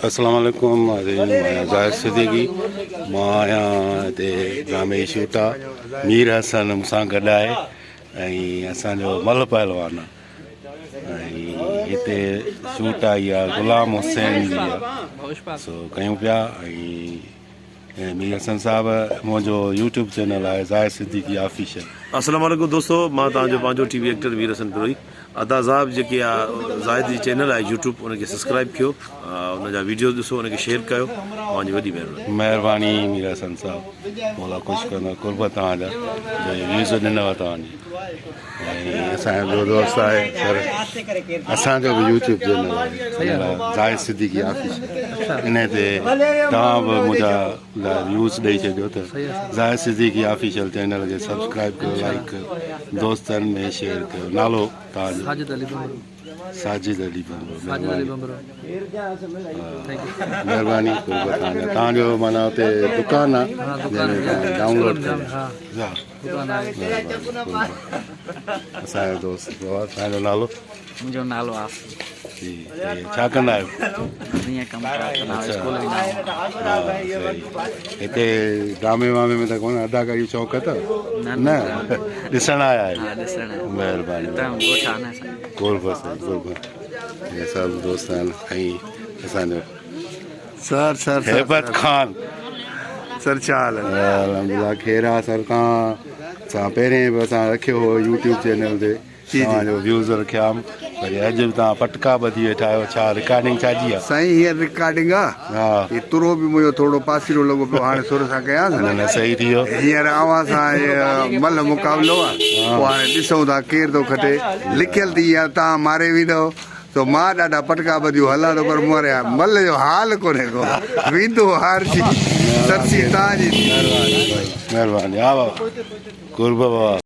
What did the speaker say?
अस्सलामुअलैकुम ज़ाहिर सिद्दीकी मां आहियां हिते ड्रामे जी शूट आहे मीर हसन मूंसां गॾु आहे ऐं असांजो मल पहलवान आहे ऐं हिते शूट आई आहे गुलाम हुसैन जी आहे सो कयूं पिया ऐं मीर हसन साहब मुंहिंजो यूट्यूब चैनल आहे ज़ाहिर सिद्दीकी ऑफिशियल। अस्सलाम वालेकुम दोस्तों, मां तव्हांजो पंहिंजो टीवी एक्टर मीर हसन पिरोई अदा साहब जेके आहे ज़ाहिद जी चैनल आहे यूट्यूब उनखे सब्सक्राइब कयो, उनजा वीडियोस ॾिसो, उनखे शेयर कयो। तव्हांजी वॾी महिरबानी मीर हसन साहब, मौला ख़ुशि कंदा कुर्बत तव्हांजा व्यूज़ ॾिनव तव्हांजी। ऐं असांजो दोस्त आहे सर, असांजो बि यूट्यूब चैनल आहे ज़ाहिद सिद्दीकी ऑफिशियल, इन ते तव्हां बि मुंहिंजा व्यूज़ ॾेई छॾियो त ज़ाहिद सिद्दीकी ऑफिशियल चैनल खे सब्सक्राइब कयो, लाइक कयो, दोस्तनि में शेयर कयो। नालो तव्हांजो? साजिद अली बंबरो। महिरबानी तव्हांजो माना हुते दुकानु आहे डाउनलोड असांजो दोस्त तव्हांजो नालो? मुंहिंजो नालो आसिफ। जी, छा कंदा आहियो? हिते ड्रामे वामे में त कोन अदाकारी जो शौक़ु अथव? न ॾिसण आया आहियो? महिरबानी हे सभु दोस्त आहिनि। ऐं असांजो सर हेबत खान सर छा हाल आहे? अलहमदिल्ला ख़ैर आहे सर। तव्हां पहिरें बि असां रखियो हो यूट्यूब चैनल ते तव्हांजो व्यूज़ रखिया, वरी अॼु बि तव्हां पटका ॿधी वेठा आहियो, छा रिकॉर्डिंग छाजी आहे? साईं हीअ रिकॉर्डिंग आहे। हा, एतिरो बि मुंहिंजो थोरो पासीरो लॻो पियो, हाणे सुर सां कयां न सही थी वियो। हींअर आवाज़ सां मल मुक़ाबिलो आहे, पोइ हाणे ॾिसूं था केरु थो खटे। लिखियल थी आहे तव्हां मारे वेंदव तो मां ॾाढा पटका ॿधियूं हलां थो, पर मरिया मल जो हाल कोन्हे को वेंदो हारजी सरसी तव्हांजी। महिरबानी। हा बाबा कुर्ब बाबा।